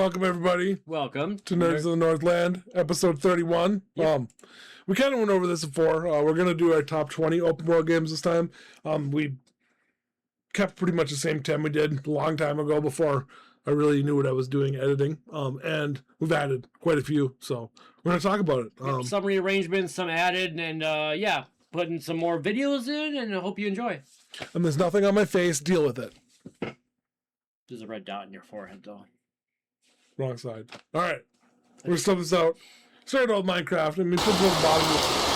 Welcome, everybody. Welcome to Nerds of the Northland, episode 31. Yep. We kind of went over this before. We're going to do our top 20 open world games this time. We kept pretty much the same 10 we did a long time ago before I really knew what I was doing editing. And we've added quite a few, so we're going to talk about it. Some rearrangements, some added, and yeah, putting some more videos in, and I hope you enjoy. And there's nothing on my face. Deal with it. There's a red dot in your forehead, though. Wrong side. All right. We're going to start this out. Started out with Minecraft, and we put it on the bottom of the...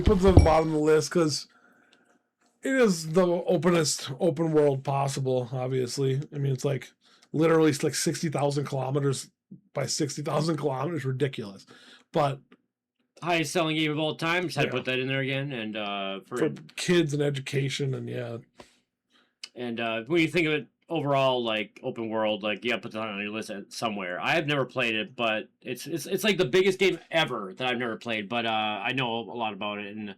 Puts at the bottom of the list because it is the openest open world possible. Obviously, I mean, it's like literally it's like 60,000 kilometers by 60,000 kilometers. Ridiculous, but highest selling game of all time. Just had to put that in there again, and for kids and education, and when you think of it overall, like open world, like put that on your list somewhere. I have never played it, but it's like the biggest game ever that I've never played. But I know a lot about it, and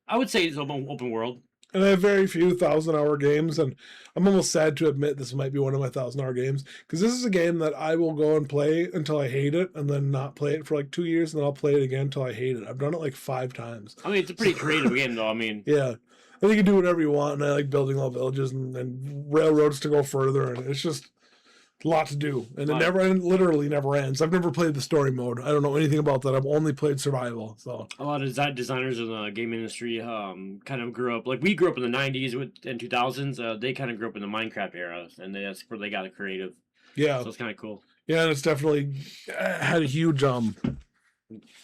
I would say it's open world. And I have very few 1,000-hour games, and I'm almost sad to admit this might be one of my 1,000-hour games because this is a game that I will go and play until I hate it, and then not play it for like 2 years, and then I'll play it again until I hate it. I've done it like 5 times. I mean, it's a pretty creative game, though. I mean, yeah. I think you can do whatever you want, and I like building all villages and railroads to go further, and it's just a lot to do. And it literally never ends. I've never played the story mode. I don't know anything about that. I've only played survival. So a lot of designers in the game industry kind of grew up, like we grew up in the 90s and 2000s. They kind of grew up in the Minecraft era, and that's where they got a creative. Yeah. So it's kind of cool. Yeah, and it's definitely had a huge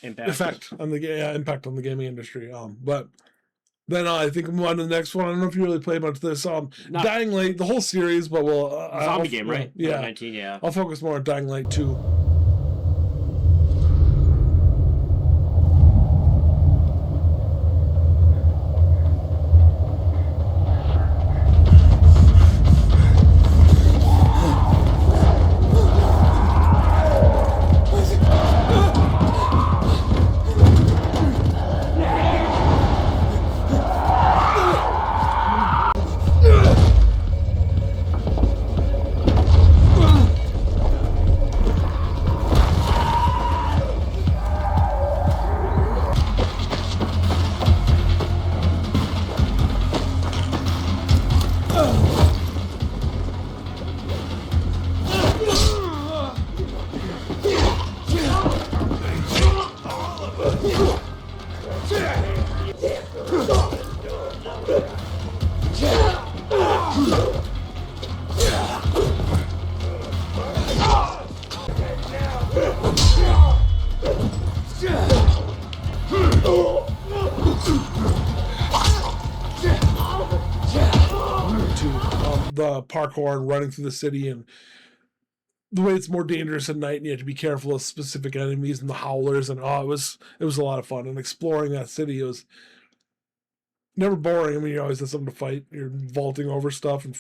impact on the impact on the gaming industry. But then I think we'll move on to the next one. I don't know if you really play much of this. Dying Light, the whole series, but we'll... zombie game, right? Yeah. 19, yeah. I'll focus more on Dying Light 2. The parkour and running through the city, and the way it's more dangerous at night, and you have to be careful of specific enemies and the howlers, and it was a lot of fun. And exploring that city, it was never boring. I mean, you always have something to fight. You're vaulting over stuff and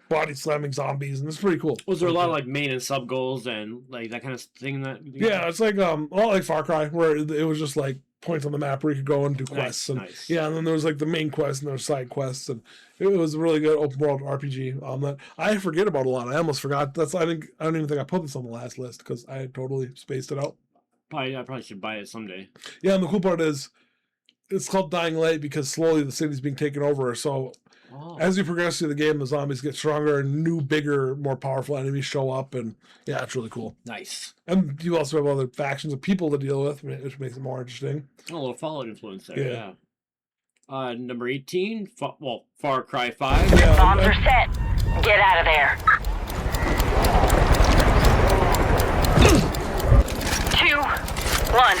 body slamming zombies, and it's pretty cool. Was there a lot of like main and sub goals and like that kind of thing? It's like like Far Cry, where it was just like points on the map where you could go and do quests. Nice. And then there was like the main quest and there were side quests, and it was a really good open world RPG that I forget about a lot. I almost forgot. I don't even think I put this on the last list because I had totally spaced it out. I probably should buy it someday. Yeah, and the cool part is it's called Dying Light because slowly the city's being taken over. So as you progress through the game, the zombies get stronger and new, bigger, more powerful enemies show up. And yeah, it's really cool. Nice. And you also have other factions of people to deal with, which makes it more interesting. A little Fallout influence there, yeah. Number 18, Far Cry 5. Yeah, Bombs are set. Get out of there. 2, 1.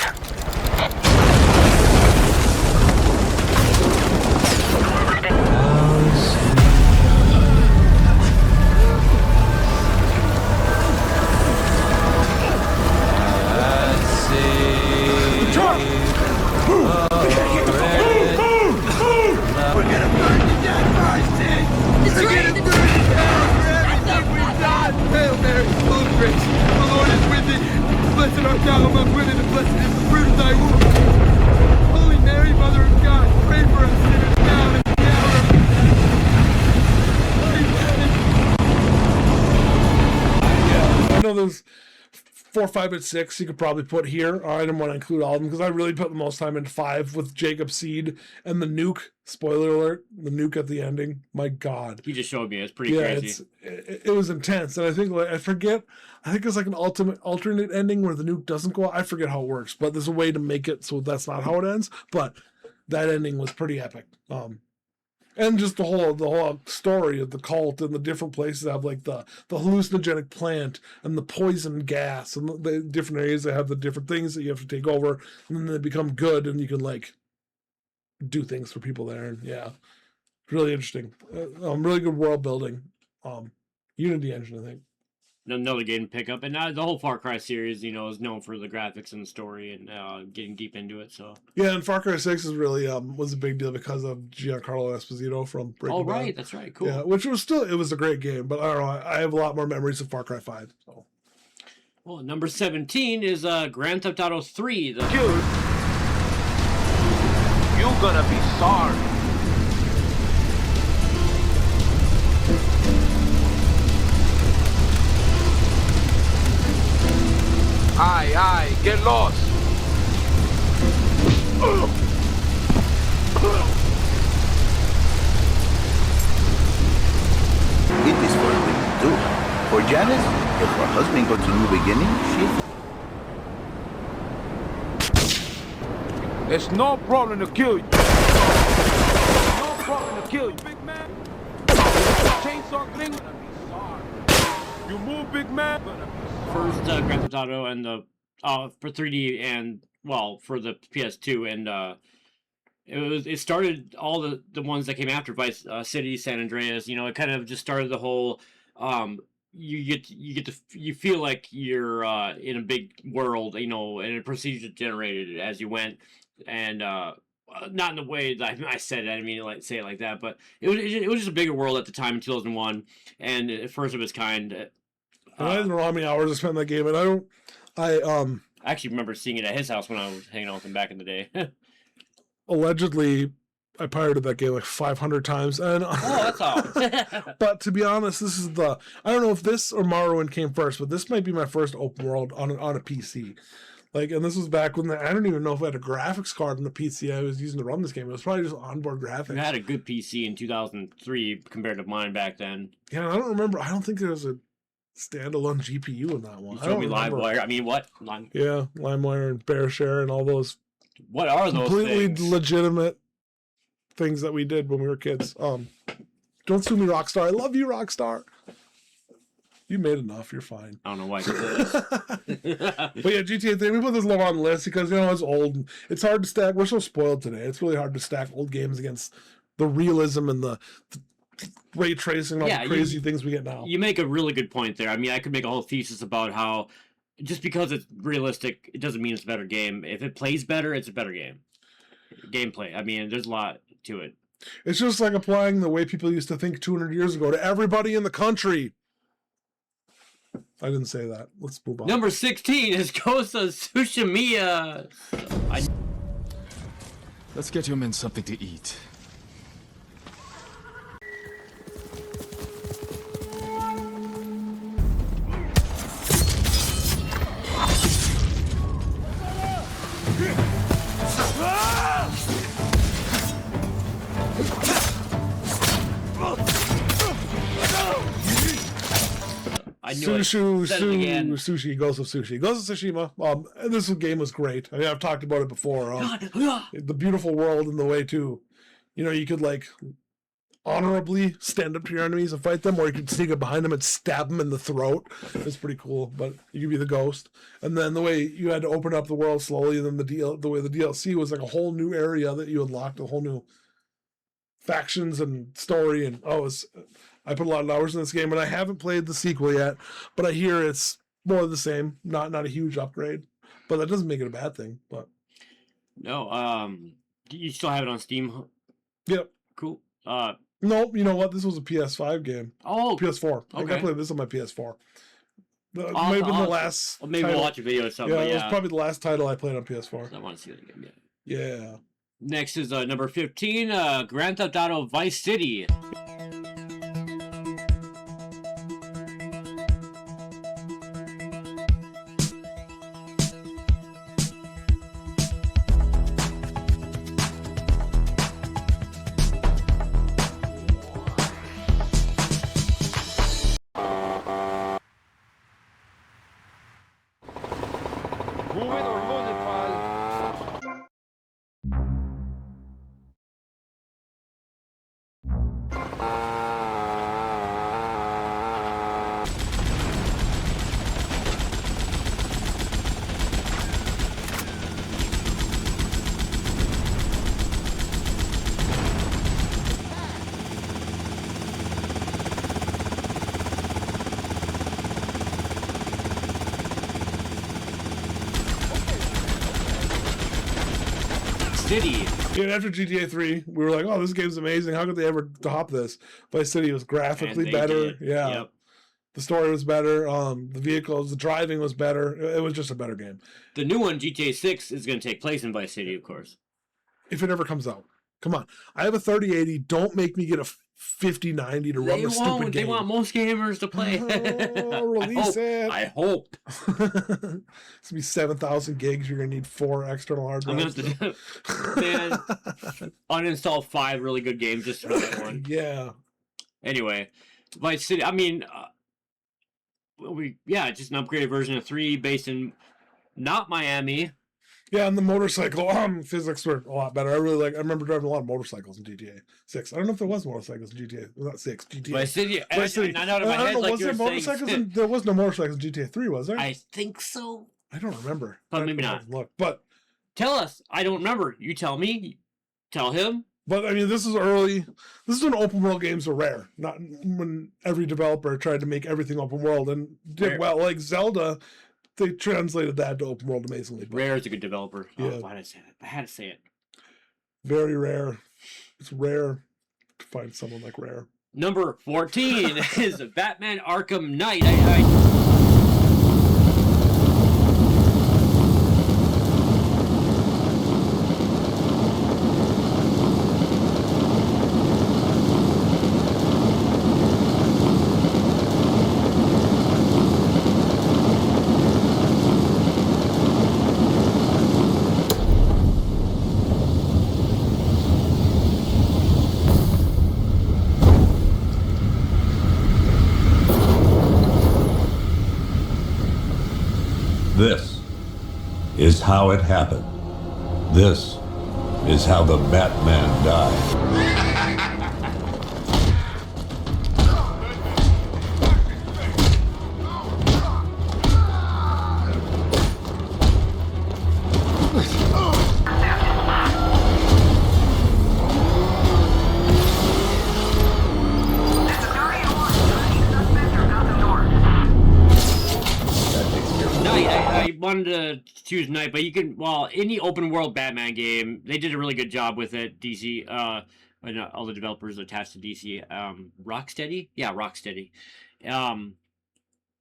We're gonna burn you down first, We're gonna burn you down for everything we've done! Hail Mary, full of grace, the Lord is with thee. Blessed art thou among women, and blessed is the fruit of thy womb. Holy Mary, Mother of God, pray for us sinners now and at the hour of our death. I know there's 4, 5, and 6 you could probably put here. I didn't want to include all of them because I really put the most time in 5 with Jacob Seed and the nuke. Spoiler alert, the nuke at the ending. My God. He just showed me. It's pretty crazy. It was intense. And I think, I think it's like an alternate ending where the nuke doesn't go out. I forget how it works, but there's a way to make it so that's not how it ends. But that ending was pretty epic. And just the whole story of the cult and the different places have like the hallucinogenic plant and the poison gas and the different areas that have the different things that you have to take over, and then they become good and you can like do things for people there. And yeah, really interesting. Really good world building. Unity engine, I think. Another game to pick up, and the whole Far Cry series, is known for the graphics and the story and getting deep into it. So yeah, and Far Cry 6 is really was a big deal because of Giancarlo Esposito from Breaking Bad. Oh right, that's right, cool. Yeah, which was it was a great game, but I don't know. I have a lot more memories of Far Cry 5. So. Well, number 17 is Grand Theft Auto 3. Dude, you're gonna be sorry. Aye, get lost. It is for women too. For Janice, if her husband got a new beginning, It's no problem to kill you. No problem to kill you, big man. Chainsaw thing. You move, big man. First Grand Theft Auto and the for 3D and for the PS2, and it started all the ones that came after Vice City, San Andreas. It kind of just started the whole you feel like you're in a big world, and it procedure generated as you went, and not in the way that I said it. I didn't mean to say it like that, but it was just a bigger world at the time in 2001, and first of its kind. I don't know how many hours I spent in that game, and I actually remember seeing it at his house when I was hanging out with him back in the day. Allegedly, I pirated that game like 500 times, and that's all. But to be honest, this is I don't know if this or Morrowind came first, but this might be my first open world on a PC. And this was back when I don't even know if I had a graphics card on the PC I was using to run this game. It was probably just onboard graphics. You had a good PC in 2003 compared to mine back then. Yeah, I don't remember. I don't think there was a standalone GPU in that one. You showed me LimeWire. I mean, what? Yeah, LimeWire and BearShare and all those. What are those completely things? Legitimate things that we did when we were kids. Don't sue me, Rockstar. I love you, Rockstar. You made enough. You're fine. I don't know why I did this. But yeah, GTA 3, we put this low on the list because, it's old. It's hard to stack. We're so spoiled today. It's really hard to stack old games against the realism and the ray tracing and all the crazy things we get now. You make a really good point there. I mean, I could make a whole thesis about how just because it's realistic, it doesn't mean it's a better game. If it plays better, it's a better game. Gameplay. I mean, there's a lot to it. It's just like applying the way people used to think 200 years ago to everybody in the country. I didn't say that. Let's move on. Number 16 is Ghost of Tsushima. Let's get your men something to eat. Sushi, Ghost of Sushi. Ghost of Tsushima. This game was great. I mean, I've talked about it before. The beautiful world and the way, too. You could, honorably stand up to your enemies and fight them, or you can sneak up behind them and stab them in the throat. It's pretty cool, but you can be the ghost. And then the way you had to open up the world slowly, and then the way the DLC was like a whole new area that you unlocked, a whole new factions and story. And I put a lot of hours in this game, and I haven't played the sequel yet, but I hear it's more of the same, not a huge upgrade, but that doesn't make it a bad thing. But No, you still have it on Steam? yep. Cool. No, you know what? This was a PS5 game. Oh, PS4. I think I okay. played this on my PS4. It I'll- might have been the I'll- last. Well, maybe title. we'll watch a video or something. Yeah, but it was probably the last title I played on PS4. I want to see that again. Yeah. Next is number 15, Grand Theft Auto Vice City. City. Yeah, after GTA 3, we were like, oh, this game's amazing. How could they ever top this? Vice City was graphically And they better. did. Yeah. Yep. The story was better. The vehicles, the driving was better. It was just a better game. The new one, GTA 6, is going to take place in Vice City, of course. If it ever comes out. Come on. I have a 3080. Don't make me get a 5090 to run They the stupid won't. game. They want most gamers to play. Oh, release it. I hope. It's going to be 7,000 gigs. You're going to need 4 external hard I'm drives. going to have to man, uninstall 5 really good games just for that one. Yeah. Anyway, Vice City, I mean, just an upgraded version of 3 based in not Miami. Yeah, and the motorcycle physics were a lot better. I remember driving a lot of motorcycles in GTA 6. I don't know if there was motorcycles in GTA, not 6, GTA. Vice City, Vice City. not out of my I don't head know, like was you there were motorcycles saying. there was no motorcycles in GTA 3, was there? I think so. I don't remember. But I maybe don't not. Look, but Tell us. I don't remember. You tell me. Tell him. I mean, this is early. This is when open world games were rare. Not when every developer tried to make everything open world and did Rare. well. Like Zelda, they translated that to open world amazingly. But Rare is a good developer. Yeah. Oh, why did I say that? I had to say it. very rare. It's rare to find someone like Rare. Number 14 is Batman Arkham Knight. This is how it happened. This is how the Batman died. I wanted to choose Knight, but you can, any open world Batman game, they did a really good job with it. DC, and all the developers attached to DC, Rocksteady? Yeah, Rocksteady.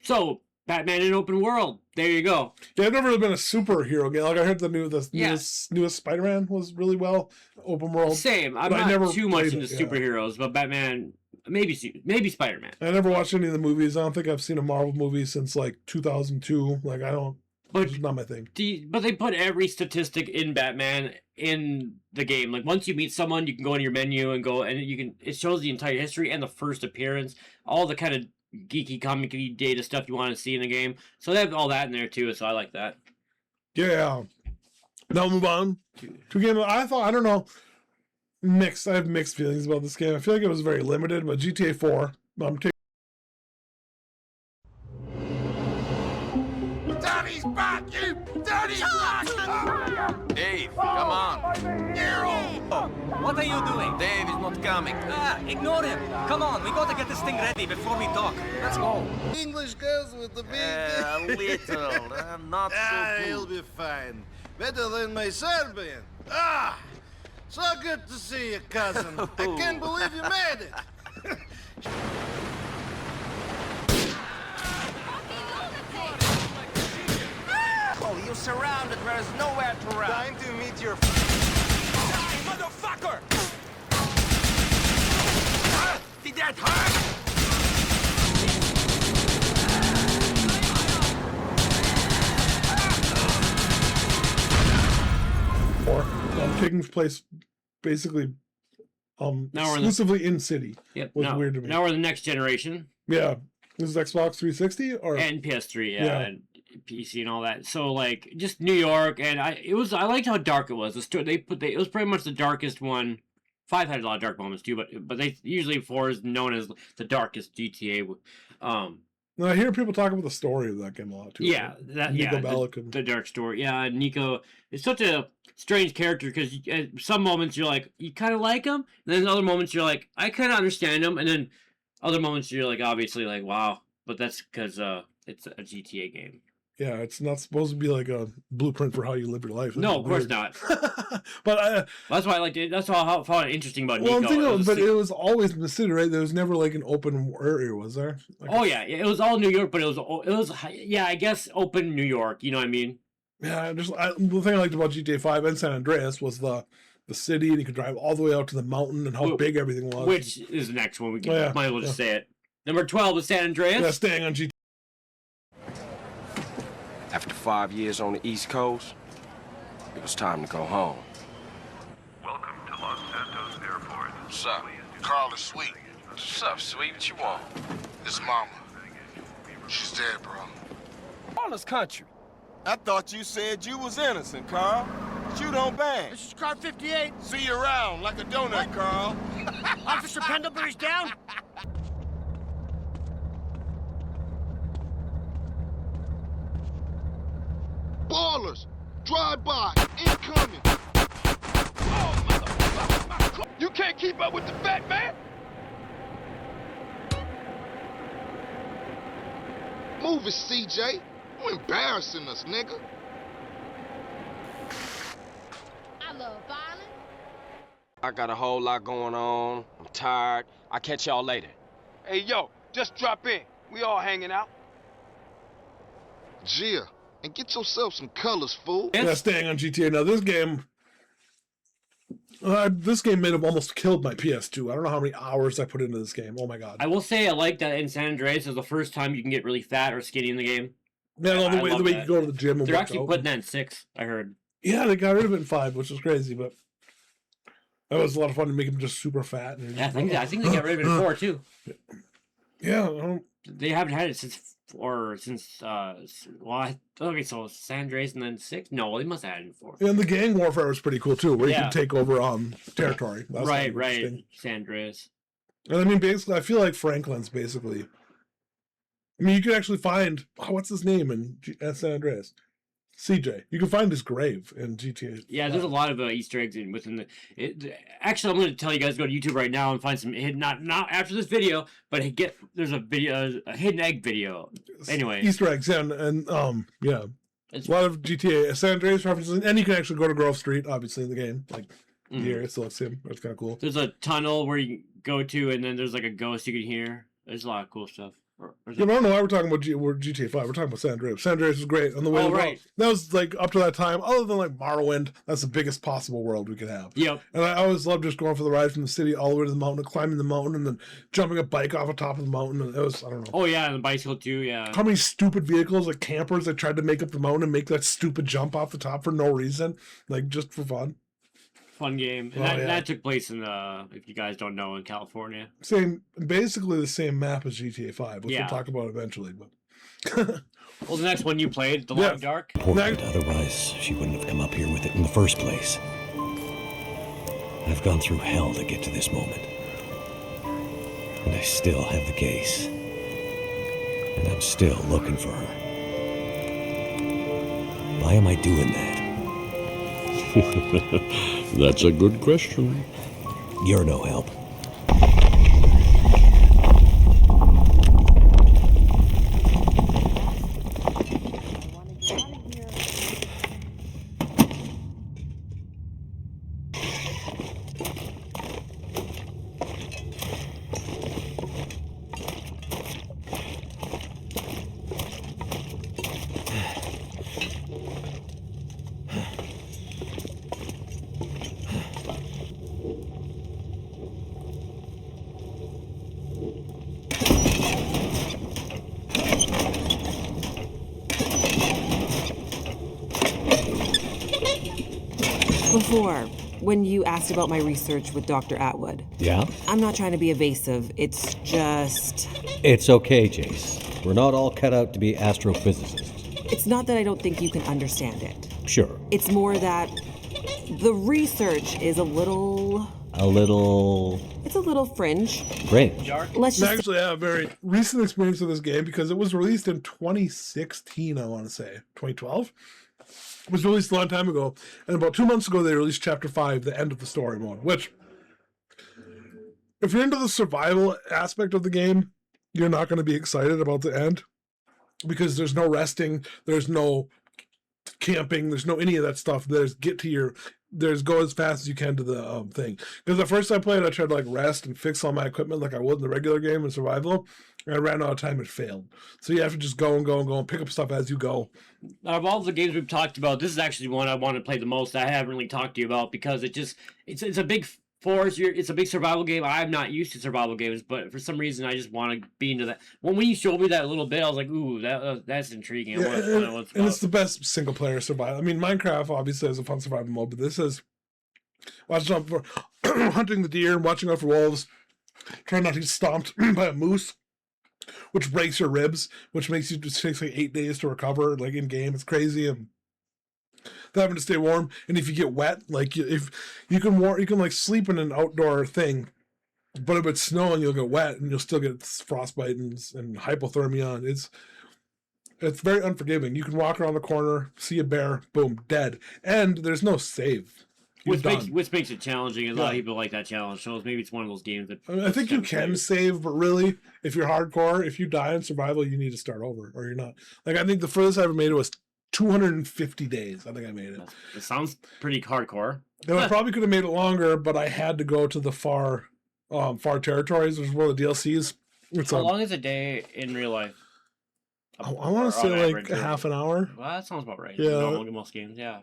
So, Batman in open world. There you go. Yeah, I've never really been a superhero game. Like I heard the newest Spider-Man was really well open world. Same. I'm But I not never too much played into it, yeah. superheroes, but Batman, maybe Spider-Man. I never watched any of the movies. I don't think I've seen a Marvel movie since like 2002. Like I don't. But It's not my thing. But they put every statistic in Batman in the game. Like once you meet someone, you can go in your menu and go, and it shows the entire history and the first appearance, all the kind of geeky, comic-y data stuff you want to see in the game. So they have all that in there too. So I like that. Yeah. Now we'll move on to a game. I don't know. mixed. I have mixed feelings about this game. I feel like it was very limited, but GTA 4. I'm taking. Daddy's back, you! Daddy's back! Dave, come on. What are you doing? Dave is not coming. Ignore him. Come on, we gotta get this thing ready before we talk. Let's go. English girls with the big... A little. Not so He'll good. be fine. Better than my Serbian. Ah! So good to see you, cousin. I can't believe you made it. Oh, you're surrounded. There's nowhere to run. Time to meet your... Motherfucker! Did that hurt? Taking place basically Now we're exclusively in city. Yep. Was weird to me. Now we're the next generation. Yeah. This is Xbox 360 or And PS3, Yeah. and PC and all that. So like just New York, and I liked how dark it was. The story it was pretty much the darkest one. 5 had a lot of dark moments too, but they usually 4 is known as the darkest GTA. No, I hear people talk about the story of that game a lot too. Yeah, that Nico yeah, Bellic and- the dark story. Yeah, Nico is such a strange character because at some moments you're like you kind of like him, and then other moments you're like I kind of understand him, and then other moments you're like obviously like wow, but that's because it's a GTA game. Yeah, it's not supposed to be like a blueprint for how you live your life. No, of course Weird. not. But That's why I liked it. That's how I found it interesting about well, I'm Nico. thinking, It was but the- it was always in the city, right? There was never like an open area, was there? Like oh yeah, it was all New York, but it was yeah, I guess open New York. You know what I mean? Yeah, the thing I liked about GTA 5 and San Andreas was the city, and you could drive all the way out to the mountain and how big everything was. Which is the next one? We can, Oh, yeah, might as well just say it. Number 12 is San Andreas. yeah, staying on GTA. After 5 years on the East Coast, it was time to go home. Welcome to Los Santos Airport. What's up? Carl is sweet. What's up, sweet? What you want? His mama. She's dead, bro. All this country. I thought you said you was innocent, Carl. But you don't bang. This is car 58. See you around like a donut, Carl. Officer Pendlebury's down. Ballers! Drive by! Incoming! Oh, motherfucker! You can't keep up with the fat man? Move it, CJ. You embarrassing us, nigga. I love violence. I got a whole lot going on. I'm tired. I'll catch y'all later. Hey, yo, just drop in. We all hanging out. Gia, and get yourself some colors, fool. Yeah, staying on GTA. Now this game may have almost killed my PS2. I don't know how many hours I put into this game. Oh my god. I will say I like that in San Andreas is the first time you can get really fat or skinny in the game. Yeah, no, I the way love you that. go to the gym and They're work actually out. putting that in 6, I heard. Yeah, they got rid of it in 5, which was crazy, but that was a lot of fun to make him just super fat. And Yeah, I think they got rid of it in 4 too. Yeah, I don't, They haven't had it since okay, so San Andreas and then 6. No, they must have had it in 4. and the gang warfare was pretty cool too, where you Yeah. can take over territory. That was kind of Right, interesting. San Andreas. And I mean, basically, I feel like Franklin's basically. I mean, you can actually find what's his name in San Andreas, CJ. You can find his grave in GTA. Yeah, there's a lot of Easter eggs within the. Actually, I'm going to tell you guys to go to YouTube right now and find some hidden. Not after this video, but there's a hidden egg video. Anyway, Easter eggs, yeah, and yeah, It's- a lot of GTA San Andreas references, and you can actually go to Grove Street, obviously in the game, like here, so it's him. That's kind of cool. there's a tunnel where you can go to, and then there's like a ghost you can hear. There's a lot of cool stuff. You don't know why we're talking about GTA 5. We're talking about San Andreas. San Andreas was great on the way. Oh, to right. That was like up to that time. Other than like Morrowind, that's the biggest possible world we could have. Yep. And I always loved just going for the ride from the city all the way to the mountain, and climbing the mountain, and then jumping a bike off the top of the mountain. And it was, I don't know. Oh yeah, and the bicycle too. Yeah. How many stupid vehicles, like campers, that tried to make up the mountain and make that stupid jump off the top for no reason, like just for fun. Fun game. And Oh, yeah. that took place in if you guys don't know, in California. Basically the same map as GTA 5, which Yeah. we'll talk about eventually. But Well, the next one you played, The Yeah. Long Dark. Important, otherwise she wouldn't have come up here with it in the first place. I've gone through hell to get to this moment. And I still have the case. And I'm still looking for her. Why am I doing that? That's a good question. You're no help. Before, when you asked about my research with Dr. Atwood. Yeah? I'm not trying to be evasive. It's just... It's okay, Jace. We're not all cut out to be astrophysicists. It's not that I don't think you can understand it. Sure. It's more that the research is a little... It's a little fringe. Fringe? Let's just... Actually, I have a very recent experience with this game because it was released in 2016, I want to say. 2012? It was released a long time ago. And about 2 months ago, they released Chapter 5, the end of the story mode, which, if you're into the survival aspect of the game, you're not going to be excited about the end because there's no resting, there's no camping, there's no any of that stuff. There's go as fast as you can to the thing. Because the first time I played, I tried to like rest and fix all my equipment like I would in the regular game in survival, and I ran out of time and failed. So you have to just go and go and go and pick up stuff as you go. Out of all the games we've talked about, this is actually one I want to play the most. I haven't really talked to you about because it's a big force. It's a big survival game. I'm not used to survival games, but for some reason I just want to be into that. When you showed me that a little bit, I was like, ooh, that's intriguing. Yeah, and it's the best single player survival. I mean, Minecraft obviously has a fun survival mode, but this is watching out for hunting the deer and watching out for wolves, trying not to get stomped by a moose, which breaks your ribs, which makes you just takes like 8 days to recover. Like in game, it's crazy. And having to stay warm, and if you get wet, like if you can like sleep in an outdoor thing, but if it's snowing, you'll get wet and you'll still get frostbite and hypothermia. And it's very unforgiving. You can walk around the corner, see a bear, boom, dead, and there's no save. Which makes it challenging. A lot of people like that challenge. So maybe it's one of those games that I think you can save, but really, if you're hardcore, if you die in survival, you need to start over, or you're not. Like I think the furthest I ever made it was 250 days. I think I made it. It sounds pretty hardcore. And I probably could have made it longer, but I had to go to the far territories, which is one of the DLCs. How long is a day in real life? I want to say like half an hour. Well, that sounds about right. Yeah. Most games, yeah.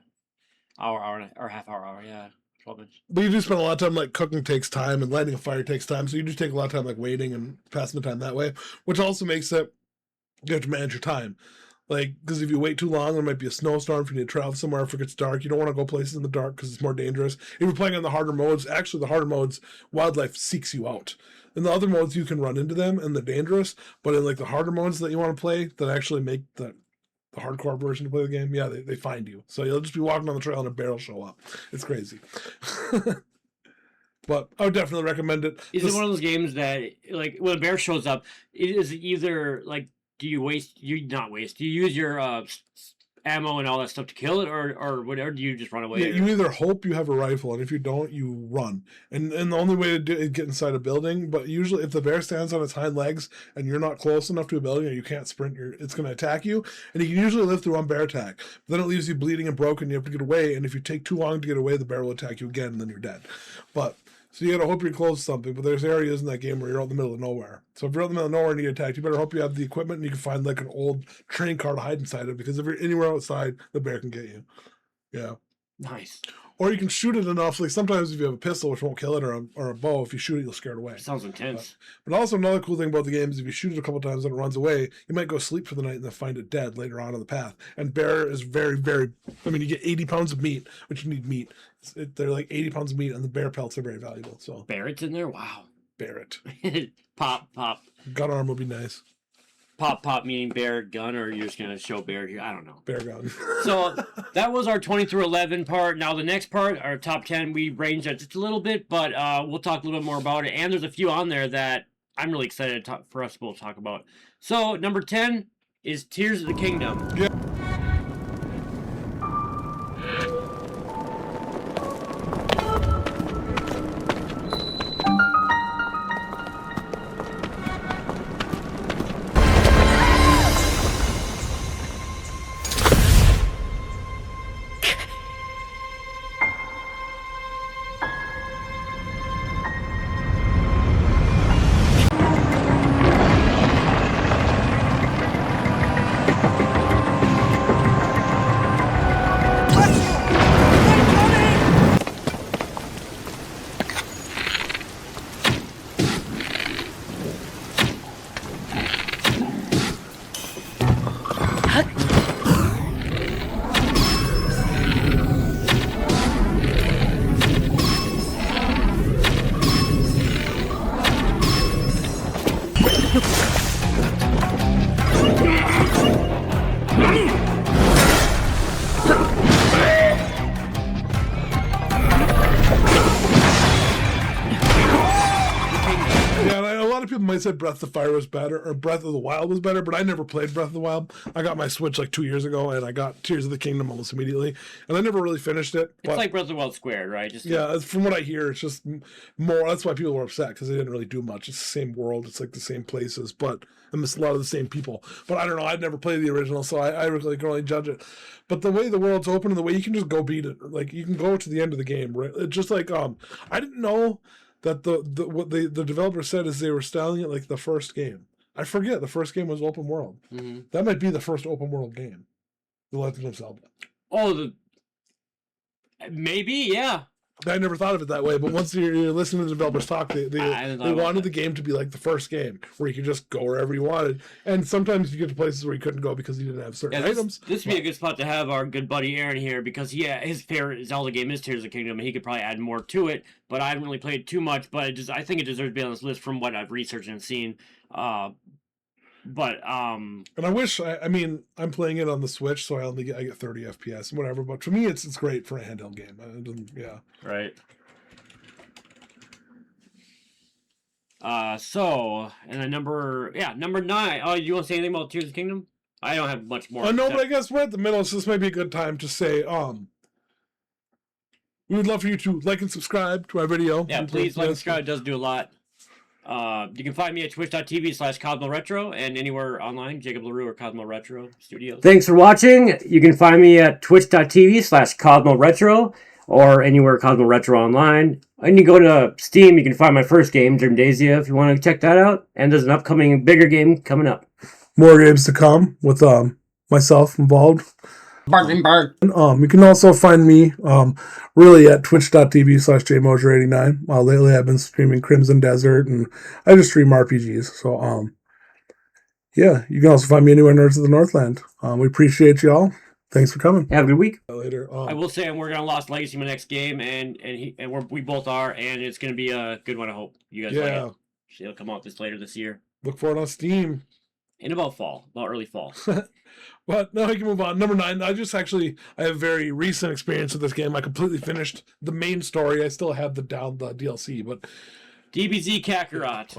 Or half hour, yeah. 12 minutes. But you do spend a lot of time, like, cooking takes time and lighting a fire takes time, so you do take a lot of time, like, waiting and passing the time that way, which also makes it, you have to manage your time. Like, because if you wait too long, there might be a snowstorm if you need to travel somewhere, if it gets dark. You don't want to go places in the dark because it's more dangerous. If you're playing on the harder modes, actually the harder modes, wildlife seeks you out. In the other modes, you can run into them and they're dangerous, but in, like, the harder modes that you want to play that actually make the hardcore version to play the game, yeah, they find you. So you'll just be walking on the trail and a bear will show up. It's crazy. But I would definitely recommend it. Is it one of those games that, like, when a bear shows up, is it either, like, do you use your ammo and all that stuff to kill it, or whatever? Do you just run away? Yeah, you either hope you have a rifle, and if you don't, you run. And the only way to do it is get inside a building. But usually, if the bear stands on its hind legs and you're not close enough to a building, or you can't sprint, it's going to attack you. And you can usually live through one bear attack. But then it leaves you bleeding and broken. You have to get away. And if you take too long to get away, the bear will attack you again, and then you're dead. So you gotta hope you're close to something, but there's areas in that game where you're out in the middle of nowhere. So if you're out in the middle of nowhere and you get attacked, you better hope you have the equipment and you can find like an old train car to hide inside it, because if you're anywhere outside, the bear can get you. Yeah. Nice. Or you can shoot it enough. Like sometimes if you have a pistol, which won't kill it, or a bow, if you shoot it, you'll scare it away. Sounds intense. But also another cool thing about the game is if you shoot it a couple times and it runs away, you might go sleep for the night and then find it dead later on in the path. And bear is very, very, I mean, you get 80 pounds of meat, which you need meat. They're like 80 pounds of meat, and the bear pelts are very valuable. So Barrett's in there? Wow. Barrett. Pop. Gun arm would be nice. pop meaning bear gun, or you're just gonna show bear here? I don't know. Bear gun. So that was our 20 through 11 part. Now the next part, our top 10, we ranged that just a little bit, but we'll talk a little bit more about it. And there's a few on there that I'm really excited for us to both talk about. So number 10 is Tears of the Kingdom. Yeah. I said Breath of Fire was better, or Breath of the Wild was better, but I never played Breath of the Wild. I got my Switch like 2 years ago, and I got Tears of the Kingdom almost immediately, and I never really finished it. It's like Breath of the Wild squared, right? Yeah, from what I hear, it's just more. That's why people were upset, because they didn't really do much. It's the same world, it's like the same places, but I miss a lot of the same people. But I don't know, I'd never played the original, so I really can only judge it. But the way the world's open and the way you can just go beat it, like you can go to the end of the game, right? It's just like I didn't know that what the developer said is they were styling it like the first game. I forget the first game was open world. Mm-hmm. That might be the first open world game, The Legend of Zelda. Oh, maybe, yeah. I never thought of it that way, but once you're listening to the developers talk, they wanted the game to be like the first game, where you could just go wherever you wanted. And sometimes you get to places where you couldn't go because you didn't have certain items. This would be a good spot to have our good buddy Aaron here, because his favorite Zelda game is Tears of the Kingdom, and he could probably add more to it, but I haven't really played too much, but I think it deserves to be on this list from what I've researched and seen. And I wish, I mean, I'm playing it on the Switch, so I get 30 FPS and whatever, but for me it's great for a handheld game. Yeah. Right. So, and then number 9. Oh, you want to say anything about Tears of the Kingdom? I don't have much more. No, but I guess we're at the middle, so this might be a good time to say, we would love for you to like and subscribe to our video. Yeah, please like and subscribe. It does do a lot. You can find me at twitch.tv/CosmoRetro and anywhere online, Jacob LeRoux or Cosmo Retro Studios. Thanks for watching. You can find me at twitch.tv/CosmoRetro or anywhere Cosmo Retro online. And you go to Steam, you can find my first game, Dreamdasia, if you want to check that out. And there's an upcoming bigger game coming up. More games to come with myself involved. Barking bark. You can also find me really at twitch.tv/jmosier89. Lately I've been streaming Crimson Desert, and I just stream RPGs. So yeah, you can also find me anywhere Nerds of the Northland. We appreciate y'all. Thanks for coming. Have a good week. Later. I will say I'm working on Lost Legacy, my next game, and we both are, and it's going to be a good one. I hope you guys like it. It'll come out later this year. Look for it on Steam. In about early fall. But now we can move on. Number 9. I have very recent experience with this game. I completely finished the main story. I still have the DLC, but DBZ Kakarot.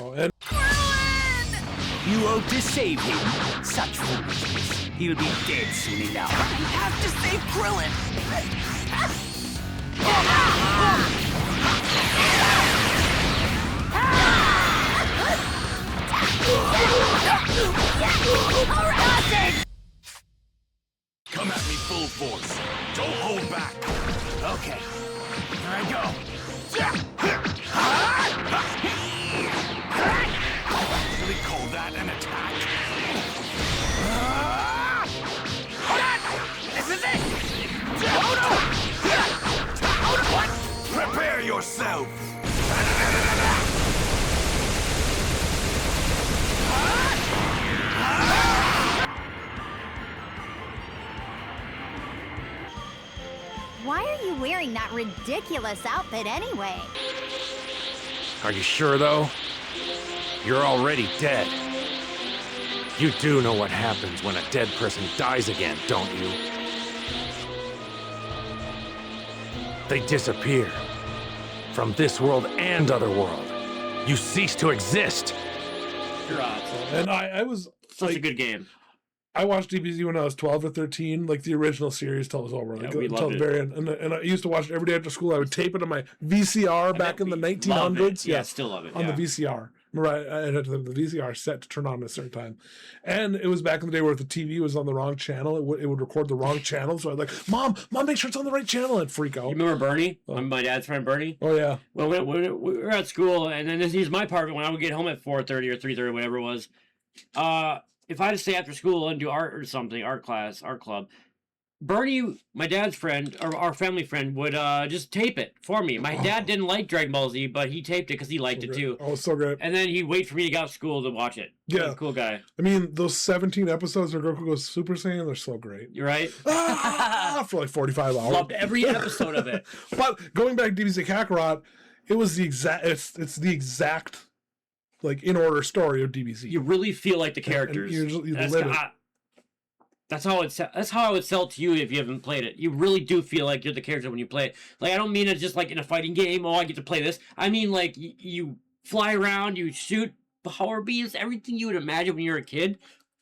You hope to save him. Such foolishness. He'll be dead soon enough. You have to save Krillin. Come at me full force. Don't hold back. Okay, here I go. Really call that an attack? This is it! What? Prepare yourself! Why are you wearing that ridiculous outfit anyway? Are you sure, though? You're already dead. You do know what happens when a dead person dies again, don't you? They disappear. From this world and other world. You cease to exist. And I was such a good game. I watched DBZ when I was 12 or 13, like the original series till it was over. Like, until the very end. And I used to watch it every day after school. I would tape it on my VCR back in the 1900s. Yeah, still love it. On the VCR. Remember, I had the VCR set to turn on at a certain time. And it was back in the day where if the TV was on the wrong channel, it would record the wrong channel. So I'd like, Mom, make sure it's on the right channel. I'd freak out. You remember Bernie? My dad's friend Bernie? Oh, yeah. Well, we were at school, and then here's my part of it. When I would get home at 4:30 or 3:30, whatever it was, if I had to stay after school and do art or something, art class, art club, Bernie, my dad's friend, or our family friend, would just tape it for me. My dad didn't like Dragon Ball Z, but he taped it because he liked it too. Oh, so great. And then he'd wait for me to get out of school to watch it. Yeah. Cool guy. I mean, those 17 episodes where Goku goes Super Saiyan, they're so great. You're right. For like 45 hours. Loved every episode of it. But going back to DBZ Kakarot, it was the exact, it's the exact, like, in order story of DBZ. You really feel like the characters. And you live it. That's how I would sell it to you if you haven't played it. You really do feel like you're the character when you play it. Like, I don't mean it just like in a fighting game, oh, I get to play this. I mean, like, you fly around, you shoot power beams, everything you would imagine when you're a kid.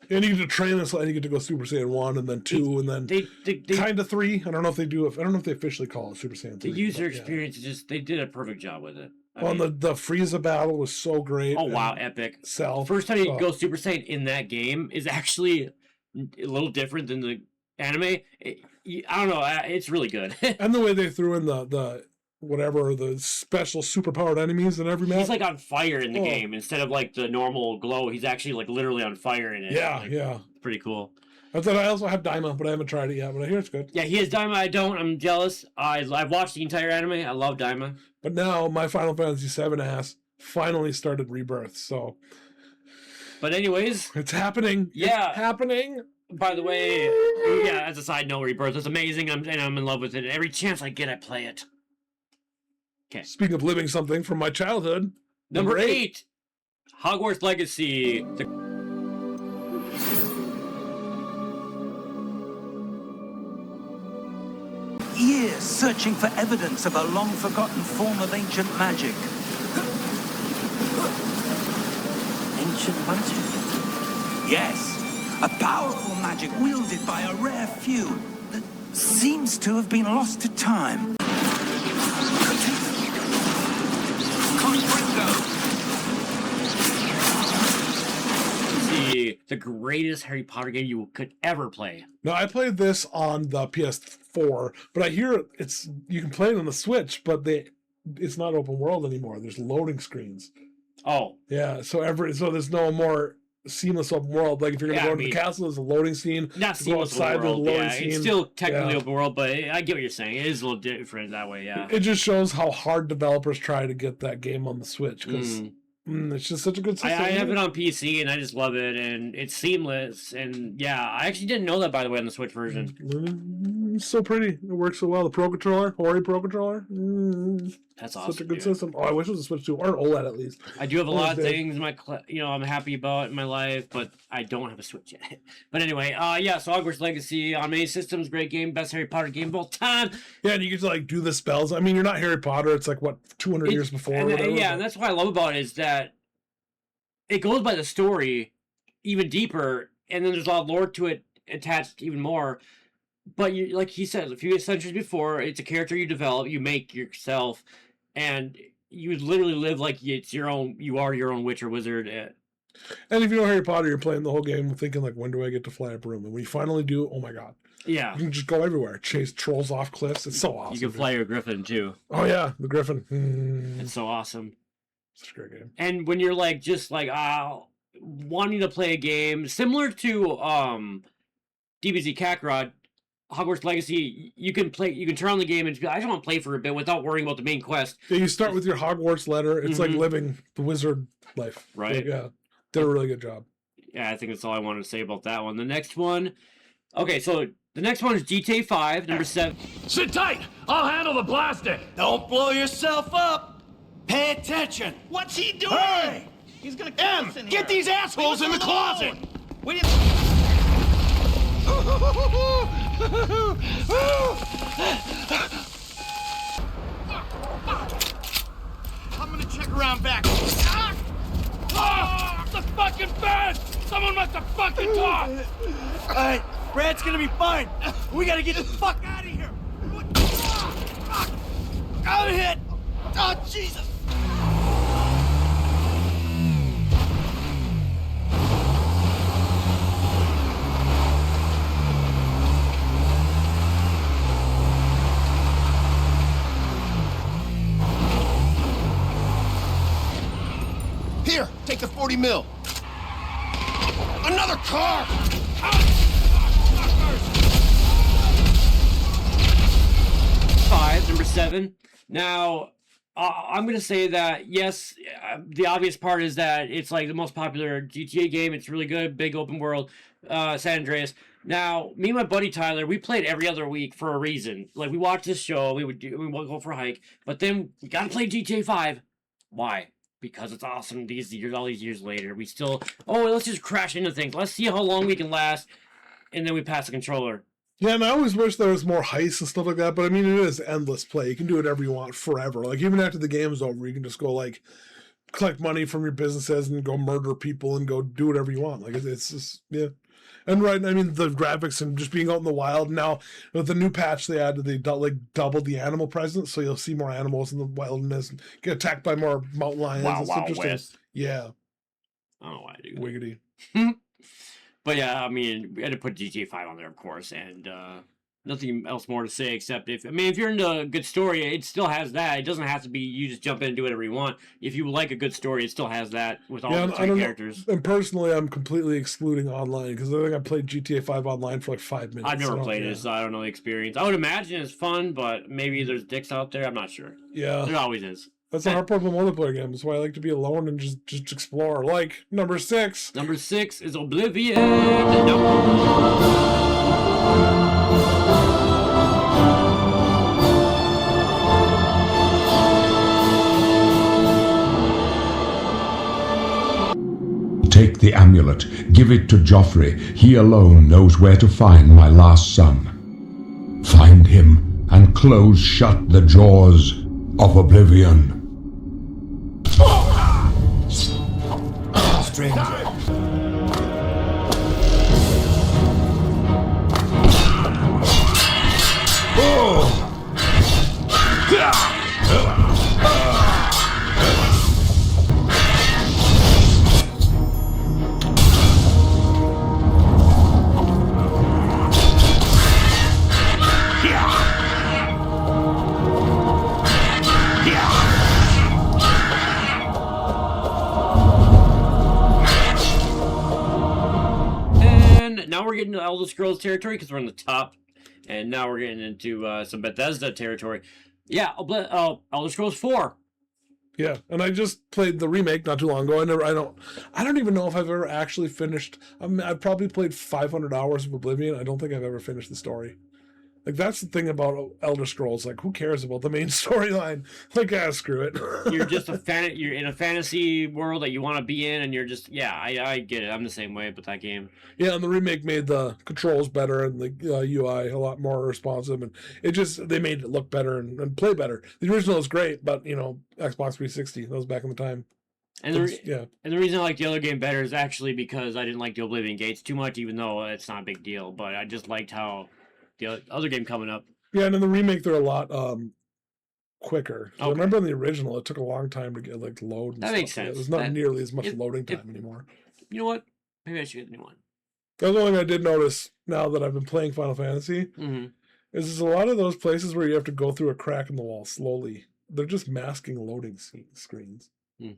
And you get to train this, and you get to go Super Saiyan 1 and then 2 and then kind of 3. I don't know if they do. I don't know if they officially call it Super Saiyan 3. The user experience is just, they did a perfect job with it. The Frieza battle was so great. Oh, wow, epic. Cell. First time you go Super Saiyan in that game is actually a little different than the anime. I don't know. It's really good. And the way they threw in the special superpowered enemies in every map. He's like on fire in the game instead of like the normal glow. He's actually like literally on fire in it. Yeah, like, yeah. Pretty cool. I thought I also have Daima, but I haven't tried it yet. But I hear it's good. Yeah, he has Daima. I don't. I'm jealous. I've watched the entire anime. I love Daima. But now my Final Fantasy VII ass finally started Rebirth. So. But anyways, it's happening. Yeah, it's happening. By the way, yeah. As a side note, Rebirth is amazing. I'm in love with it. And every chance I get, I play it. Okay. Speaking of living something from my childhood, number 8, Hogwarts Legacy. Years searching for evidence of a long-forgotten form of ancient magic. Ancient magic? Yes. A powerful magic wielded by a rare few that seems to have been lost to time. The greatest Harry Potter game you could ever play. No, I played this on the PS4, but I hear you can play it on the Switch, but it's not open world anymore. There's loading screens. Oh. Yeah, so there's no more seamless open world. Like if you're gonna go to the castle, there's a loading scene. Not seamless open world. Yeah, it's still technically open world, but I get what you're saying. It is a little different that way. Yeah. It just shows how hard developers try to get that game on the Switch because. It's just such a good system. I have it on PC and I just love it, and it's seamless. And yeah, I actually didn't know that, by the way, on the Switch version. It's so pretty. It works so well. The Pro Controller, Hori Pro Controller. That's awesome. Such a good system. Oh, I wish it was a Switch 2 or an OLED at least. I do have a lot of things I'm happy about in my life, but I don't have a Switch yet. But anyway, yeah. So Hogwarts Legacy on many systems, great game, best Harry Potter game of all time. Yeah, and you get to like do the spells. I mean, you're not Harry Potter. It's like what 200 years before. And that's what I love about it is that it goes by the story even deeper, and then there's a lot of lore to it attached even more. But you, like he said, a few centuries before, it's a character you develop, you make yourself, and you literally live like it's your own. You are your own witch or wizard. And if you know Harry Potter, you're playing the whole game thinking like, when do I get to fly a broom? And when you finally do, oh my god! Yeah, you can just go everywhere, chase trolls off cliffs. It's so awesome. You can fly your griffin too. Oh yeah, the griffin. It's so awesome. Such a great game. And when you're like just like wanting to play a game similar to DBZ Kakarot, Hogwarts Legacy, you can turn on the game and just be like, I just want to play for a bit without worrying about the main quest. Yeah, you start with your Hogwarts letter. It's like living the wizard life. Right. Yeah. Did a really good job. Yeah, I think that's all I wanted to say about that one. The next one. Okay, so the next one is GTA 5, number 7. Sit tight! I'll handle the blasting! Don't blow yourself up! Pay attention! What's he doing? Hey! He's gonna kill us in here. Get these assholes in the closet! We didn't... I'm gonna check around back. The fucking bed! Someone must have fucking talked! Alright, Brad's gonna be fine. We gotta get the fuck out of here. I'm hit. Oh, Jesus. Here, take the 40 mil. Another car! Number 7. Now, I'm going to say that, yes, the obvious part is that it's like the most popular GTA game. It's really good, big open world, San Andreas. Now, me and my buddy Tyler, we played every other week for a reason. Like, we watched this show, we would go for a hike, but then we got to play GTA 5. Why? Because it's awesome. All these years later, we still, let's just crash into things. Let's see how long we can last, and then we pass the controller. Yeah, and I always wish there was more heists and stuff like that, but I mean, it is endless play. You can do whatever you want forever. Like, even after the game's over, you can just go, like, collect money from your businesses and go murder people and go do whatever you want. Like, it's just, yeah. And right, I mean, the graphics and just being out in the wild now, with the new patch they added, they doubled the animal presence, so you'll see more animals in the wilderness and get attacked by more mountain lions. Wow, it's wow, interesting. West. Yeah. I don't know why I do that. Wiggity. But yeah, I mean, we had to put GTA 5 on there, of course, and nothing else more to say except if you're into a good story, it still has that. It doesn't have to be you just jump in and do whatever you want. If you like a good story, it still has that with all the three characters. And personally, I'm completely excluding online because I think I played GTA 5 online for like 5 minutes. I've never played it, so I don't know the experience. I would imagine it's fun, but maybe there's dicks out there. I'm not sure. Yeah. There always is. That's the hard part of a multiplayer game. That's why I like to be alone and just explore. Like, number 6. Number 6 is Oblivion. Take the amulet, give it to Joffrey. He alone knows where to find my last son. Find him and close shut the jaws of Oblivion. Stranger. Now we're getting to Elder Scrolls territory because we're on the top, and now we're getting into some Bethesda territory. Yeah, Elder Scrolls 4. Yeah, and I just played the remake not too long ago. I don't even know if I've ever actually finished. I've probably played 500 hours of Oblivion. I don't think I've ever finished the story. Like, that's the thing about Elder Scrolls. Like, who cares about the main storyline? Like, screw it. You're just you're in a fantasy world that you want to be in, and you're just, I get it. I'm the same way with that game. Yeah, and the remake made the controls better and the UI a lot more responsive, and they made it look better and play better. The original is great, but, Xbox 360, that was back in the time. And the reason I like the other game better is actually because I didn't like the Oblivion Gates too much, even though it's not a big deal, but I just liked how the other game coming up. Yeah, and in the remake, they're a lot quicker. Okay. I remember in the original, it took a long time to get load. And that stuff. makes sense. It was not nearly as much loading time anymore. You know what? Maybe I should get the new one. The other thing I did notice now that I've been playing Final Fantasy is there's a lot of those places where you have to go through a crack in the wall slowly. They're just masking loading screens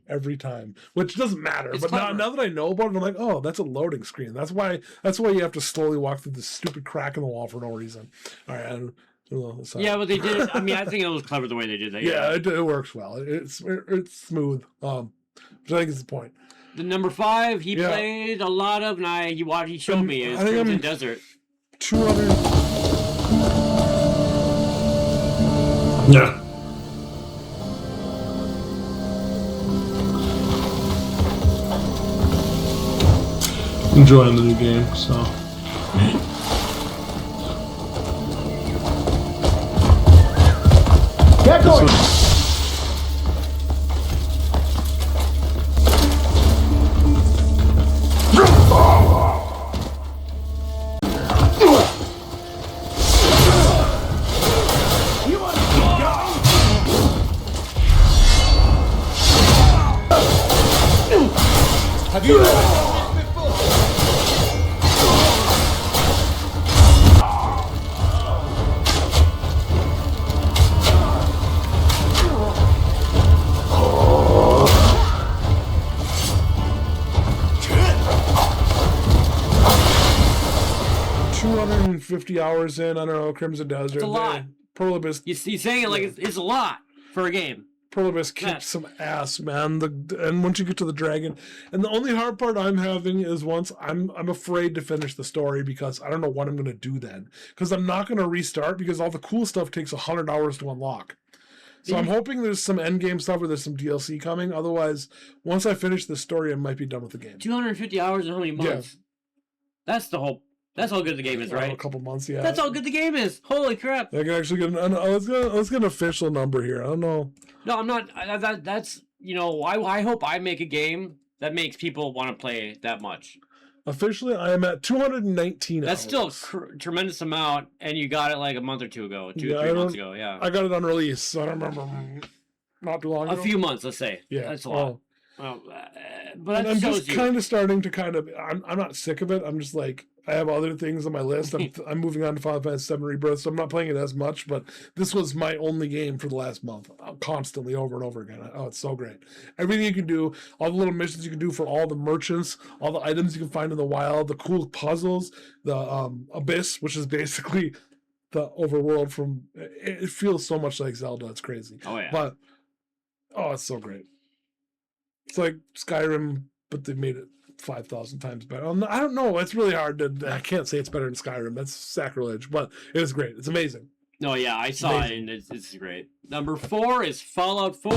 every time, which doesn't matter. But now that I know about it, I'm like, oh, that's a loading screen. That's why you have to slowly walk through this stupid crack in the wall for no reason. All right. Yeah, but they did it. I mean, I think it was clever the way they did that. Yeah, it works well. It's smooth. Which I think is the point. The number 5 he played a lot of, and he showed me is Crimson Desert. 200. Yeah. enjoying the new game. So. Get going. Have you ever done this before? 250 hours in, I don't know, Crimson Desert. It's a lot. Prolibus. You're saying it like it's a lot for a game. Prolibus kicked some ass, man. And once you get to the dragon, and the only hard part I'm having is once I'm afraid to finish the story because I don't know what I'm gonna do then. Because I'm not gonna restart because all the cool stuff takes 100 hours to unlock. So I'm hoping there's some end game stuff or there's some DLC coming. Otherwise, once I finish the story, I might be done with the game. 250 hours in how many months? Yeah. That's how good the game is, right? A couple months, yeah. That's how good the game is. Holy crap! I can actually get let's get an official number here. I don't know. No, I'm not. That's I hope I make a game that makes people want to play that much. Officially, I am at 219 That's hours. still a tremendous amount, and you got it like a month or two ago, 3 months ago. Yeah, I got it on release, so I don't remember. Not too long ago. A few months, let's say. Yeah, that's a lot. Well, but I'm just kind of starting to I'm not sick of it. I'm just like, I have other things on my list. I'm moving on to Final Fantasy VII Rebirth, so I'm not playing it as much, but this was my only game for the last month, constantly over and over again. Oh, it's so great. Everything you can do, all the little missions you can do for all the merchants, all the items you can find in the wild, the cool puzzles, the Abyss, which is basically the overworld from, it feels so much like Zelda. It's crazy. Oh, yeah. But, oh, it's so great. It's like Skyrim, but they made it 5,000 times better. I don't know. It's really hard to. I can't say it's better than Skyrim. That's sacrilege, but it is great. It's amazing. No, yeah, I saw it, and it's great. Number 4 is Fallout 4.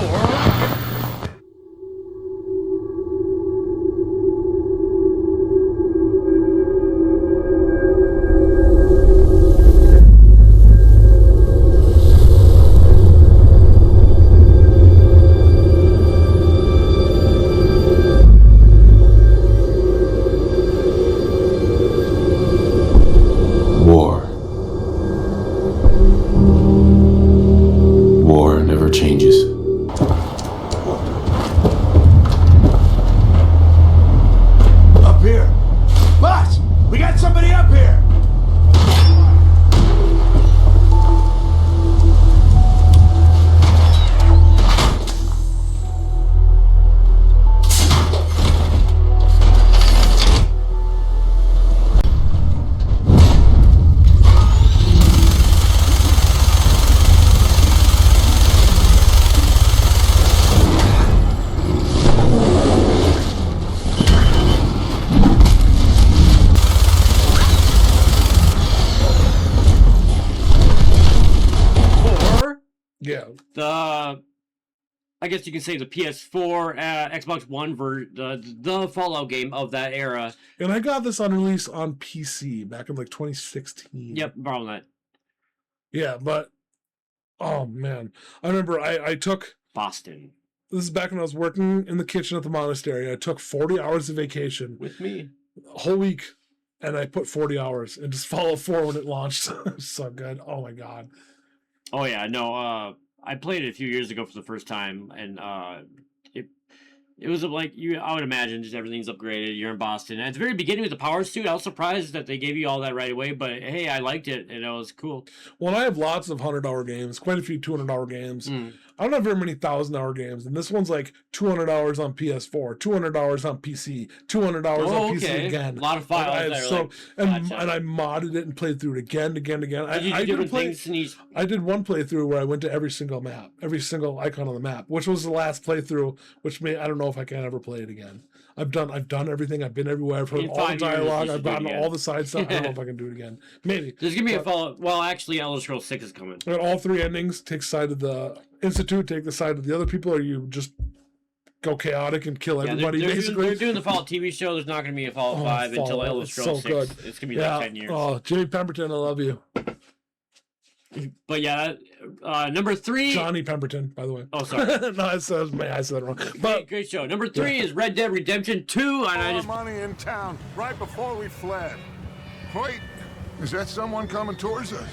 I guess you can say the PS4, Xbox One the Fallout game of that era. And I got this on release on PC back in like 2016. Yep, borrow that. Yeah, but oh man, I remember I took Boston. This is back when I was working in the kitchen at the monastery. I took 40 hours of vacation with me, a whole week, and I put 40 hours into Fallout 4 when it launched. It was so good. Oh my god. Oh yeah, no. I played it a few years ago for the first time, and it was like I would imagine just everything's upgraded. You're in Boston. And at the very beginning with the power suit, I was surprised that they gave you all that right away. But hey, I liked it, and it was cool. Well, I have lots of 100-hour games, quite a few 200-hour games. I don't have very many 1,000-hour games, and this one's like 200 hours on PS4, 200 hours on PC, 200 hours on PC again. A lot of files. And I modded it and played through it again. Did you do different things? I did one playthrough where I went to every single map, every single icon on the map, which was the last playthrough. Which I don't know if I can ever play it again. I've done everything. I've been everywhere. I've heard all the dialogue. I've gotten all the side stuff. I don't know if I can do it again. Maybe. Just give me a follow. Well, actually, Elder Scrolls 6 is coming. All 3 endings. Take side of the Institute. Take the side of the other people. Or you just go chaotic and kill Yeah, everybody. Basically, they're doing the Fallout TV show. There's not going to be a Fallout 5 until Elder Scrolls 6. Good. It's going to be like 10 years. Oh, Jimmy Pemberton, I love you. But yeah, number 3. Johnny Pemberton, by the way. Oh, sorry. No, I said that wrong. But great show. Number 3 is Red Dead Redemption 2, and I just money in town right before we fled. Wait, is that someone coming towards us?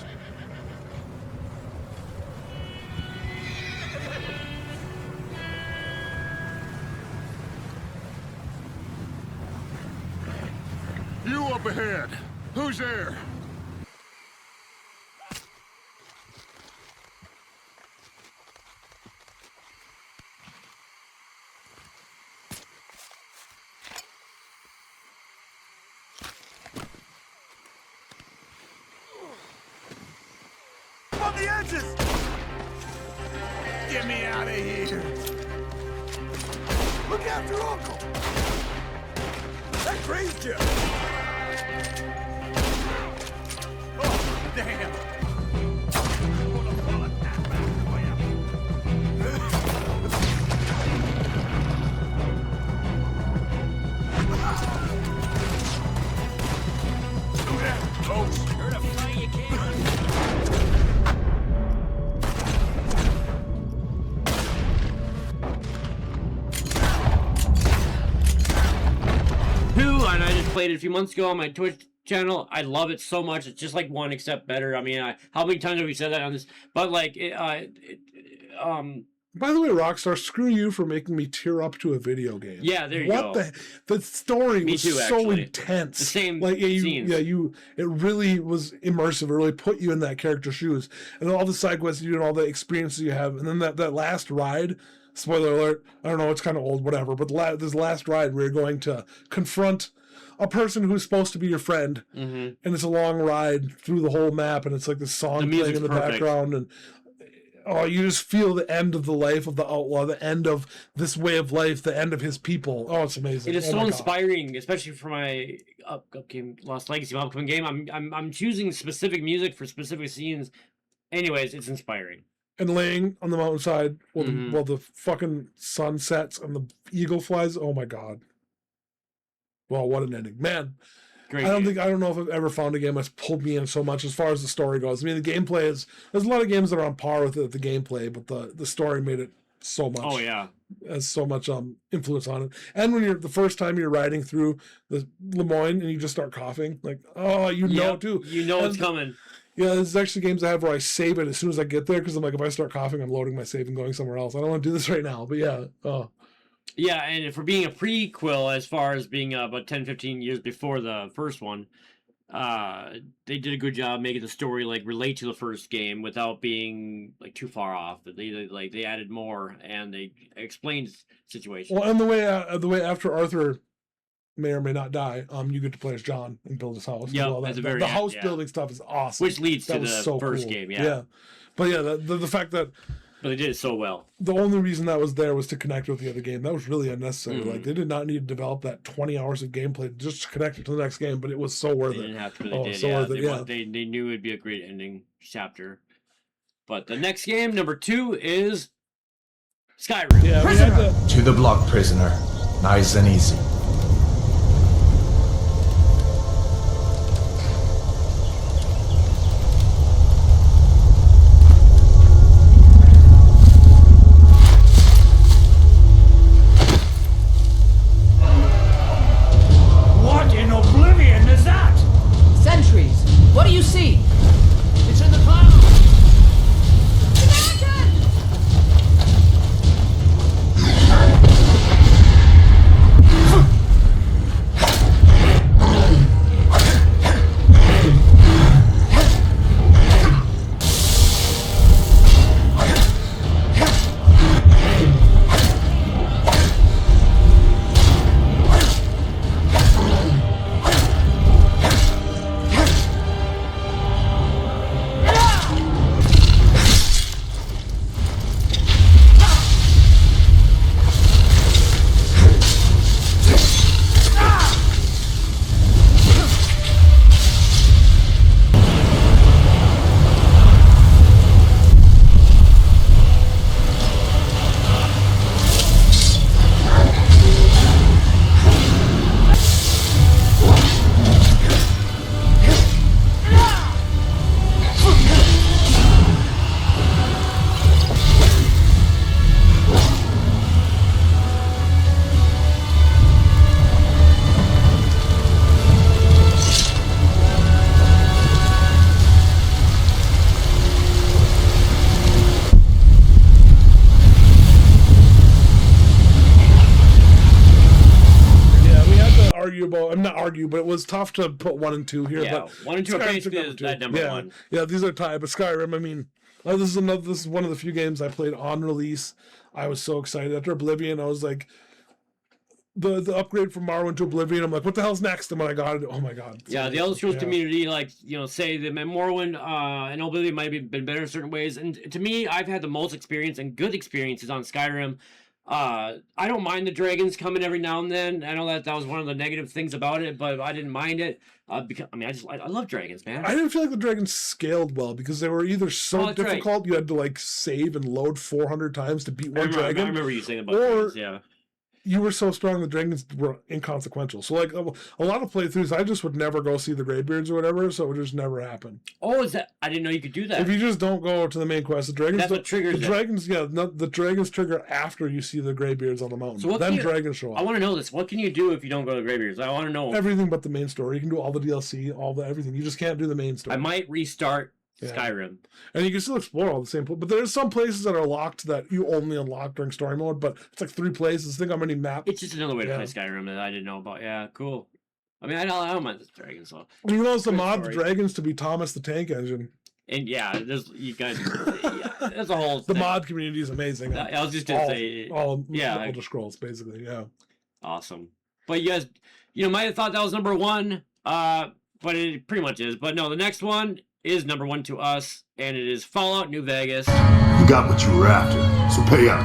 You up ahead. Who's there? On the edges! Get me out of here! Look after Uncle! That grazed you! Oh, damn! You're to fight, you can't. And I just played it a few months ago on my Twitch channel. I love it so much. It's just like 1 except better. I mean, how many times have we said that on this? But like, by the way, Rockstar, screw you for making me tear up to a video game. Yeah, there you go. The story was too, so actually. intense. The same like scenes. It really was immersive. It really put you in that character's shoes, and all the side quests you do and all the experiences you have, and then that last ride. Spoiler alert! I don't know. It's kind of old, whatever. But this last ride, where you're going to confront a person who's supposed to be your friend, and it's a long ride through the whole map, and it's like this song playing in the background, and you just feel the end of the life of the outlaw, the end of this way of life, the end of his people. Oh, it's amazing! It is so inspiring, especially for my upcoming Lost Legacy, my upcoming game. I'm choosing specific music for specific scenes. Anyways, it's inspiring. And laying on the mountainside while the fucking sun sets and the eagle flies. Oh my god! Well, what an ending, man! Great I don't know if I've ever found a game that's pulled me in so much as far as the story goes. I mean, the gameplay there's a lot of games that are on par with the gameplay, but the story made it so much. Oh yeah, has so much influence on it. And when the first time you're riding through the Lemoyne and you just start coughing, like know too. You know it's coming. Yeah, there's actually games I have where I save it as soon as I get there because I'm like, if I start coughing, I'm loading my save and going somewhere else. I don't want to do this right now, but yeah. Yeah, and for being a prequel, as far as being about 10, 15 years before the first one, they did a good job making the story like relate to the first game without being like too far off. They added more and they explained situations. Well, and the way after Arthur may or may not die, you get to play as John and build his house. Yeah, well. The house building stuff is awesome. Which leads to the first game, yeah. But yeah, the fact that. But they did it so well. The only reason that was there was to connect with the other game. That was really unnecessary. Like they did not need to develop that 20 hours of gameplay just to connect it to the next game, but it was so worth it. They didn't have to, but they did. Worth it, they knew it'd be a great ending chapter. But the next game, number 2, is Skyrim. Yeah, To the block, prisoner. Nice and easy. What in Oblivion is that? Sentries. What do you see? It's in the clouds. argue about. I'm not argue, but it was tough to put 1 and 2 here. Yeah, but 1 and 2 are Skyrim basically took that number yeah. 1. Yeah, these are tied. But Skyrim, I mean, this is one of the few games I played on release. I was so excited after Oblivion. I was like, the upgrade from Morrowind to Oblivion. I'm like, what the hell's next? And when I got it, oh my god! Yeah, the Elder Scrolls community, like, say that Morrowind and Oblivion might have been better in certain ways. And to me, I've had the most experience and good experiences on Skyrim. I don't mind the dragons coming every now and then. I know that was one of the negative things about it, but I didn't mind it. Because I love dragons, man. I didn't feel like the dragons scaled well because they were either so difficult you had to like save and load 400 times to beat one dragon. I remember you saying about dragons, yeah. You were so strong, the dragons were inconsequential. So, like, a lot of playthroughs, I just would never go see the Greybeards or whatever, so it would just never happen. Oh, is that? I didn't know you could do that. If you just don't go to the main quest, the dragons... That's what triggers the dragons, the dragons trigger after you see the Greybeards on the mountain. So then dragons show up. I want to know this. What can you do if you don't go to the Greybeards? I want to know... Everything but the main story. You can do all the DLC, everything. You just can't do the main story. I might restart Skyrim. And you can still explore all the same places. But there's some places that are locked that you only unlock during story mode, but it's like 3 places. Think how many maps. It's just another way to play Skyrim that I didn't know about. Yeah, cool. I mean, I don't mind the dragons. So. You can also mod the dragons to be Thomas the Tank Engine. And there's a whole The mod community is amazing. I was just going to say... All Elder Scrolls, basically, yeah. Awesome. But you guys, might have thought that was number 1, but it pretty much is. But no, the next one is number 1 to us, and it is Fallout New Vegas. You got what you were after, so pay up.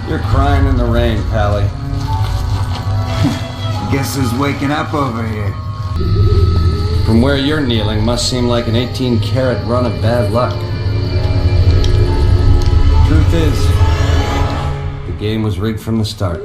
You're crying in the rain, Pally. Guess who's waking up over here? From where you're kneeling must seem like an 18-carat run of bad luck. Truth is, the game was rigged from the start.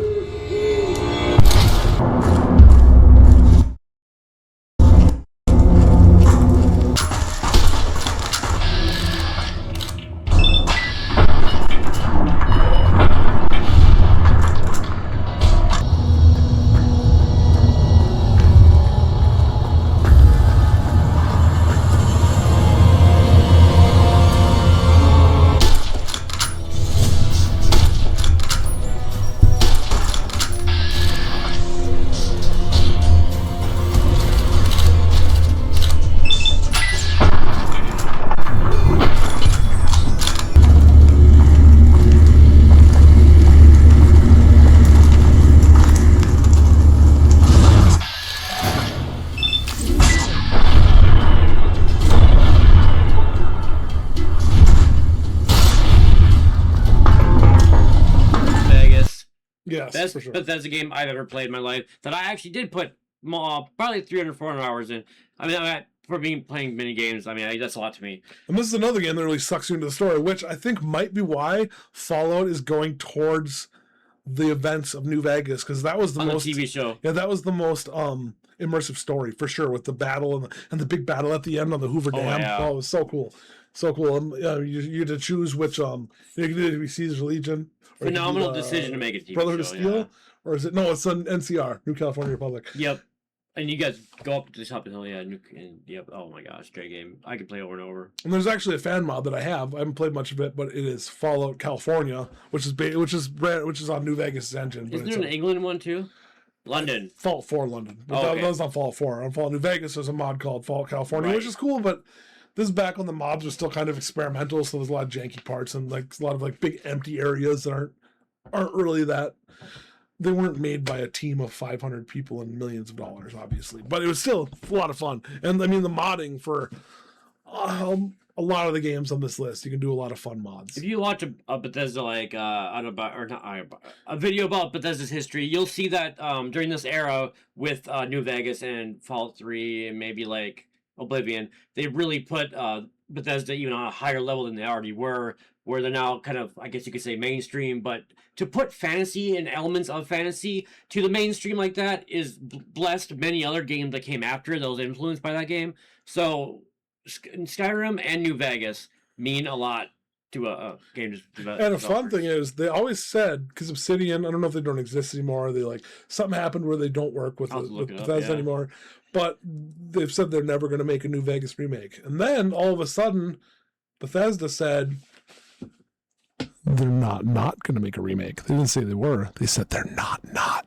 Best Bethesda game I've ever played in my life that I actually did put probably 300, 400 hours in. I mean, for me playing mini games, I mean, that's a lot to me. And this is another game that really sucks you into the story, which I think might be why Fallout is going towards the events of New Vegas, because that was the TV show. Yeah, that was the most immersive story for sure, with the battle and the big battle at the end on the Hoover Dam. Yeah. Oh, it was so cool. So cool. You had to choose which you could either be Caesar's Legion. Phenomenal decision to make a TV Brotherhood show. of Steel, yeah. Or is it? No, it's an NCR, New California Republic. Yep. And you guys go up to the top of the hill, yep. Oh my gosh, great game. I could play over and over. And there's actually a fan mod that I have. I haven't played much of it, but it is Fallout California, which is on New Vegas' engine. Isn't there an England one too? London. Fallout 4 London. But that was on Fallout 4. On Fallout New Vegas, there's a mod called Fallout California, which is cool, but this is back when the mods are still kind of experimental, so there's a lot of janky parts and like a lot of like big empty areas that aren't really that. They weren't made by a team of 500 people and millions of dollars, obviously, but it was still a lot of fun. And I mean, the modding for a lot of the games on this list, you can do a lot of fun mods. If you watch a Bethesda a video about Bethesda's history, you'll see that during this era with New Vegas and Fallout 3 and maybe like Oblivion, they really put Bethesda even on a higher level than they already were, where they're now kind of, I guess you could say, mainstream. But to put fantasy and elements of fantasy to the mainstream like that is blessed many other games that came after those influenced by that game. So Skyrim and New Vegas mean a lot to a game. And a fun thing is, they always said, because Obsidian, I don't know if they don't exist anymore, they like something happened where they don't work with Bethesda anymore, but they've said they're never going to make a New Vegas remake. And then all of a sudden, Bethesda said they're not going to make a remake. They didn't say they were. They said they're not.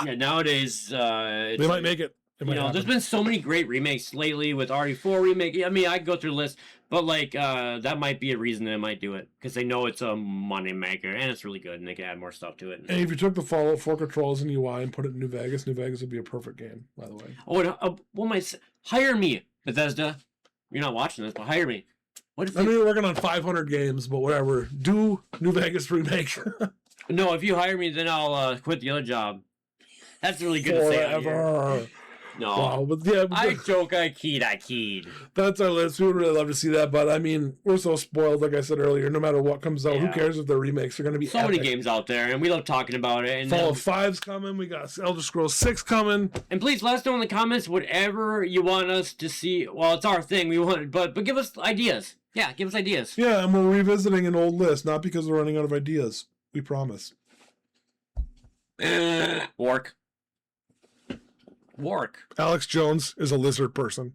Yeah, nowadays, They might make it. There's been so many great remakes lately with RE4 remake. I mean, I could go through the list, but that might be a reason they might do it because they know it's a money maker and it's really good and they can add more stuff to it. And if you took the Fallout 4 controls and UI and put it in New Vegas would be a perfect game, by the way. Oh, and, hire me, Bethesda. You're not watching this, but hire me. What if we're working on 500 games, but whatever. Do New Vegas remake. No, if you hire me, then I'll quit the other job. That's really good to say out here. No, wow, but yeah, I joke. I keyed. That's our list. We would really love to see that, but I mean, we're so spoiled. Like I said earlier, no matter what comes out, who cares if they're remakes? They're going to be so epic. many games out there, and we love talking about it. And Fallout 5's coming. We got Elder Scrolls 6 coming. And please let us know in the comments whatever you want us to see. Well, it's our thing. We want, but give us ideas. Yeah, give us ideas. Yeah, and we're revisiting an old list, not because we're running out of ideas. We promise. Work. Alex Jones is a lizard person.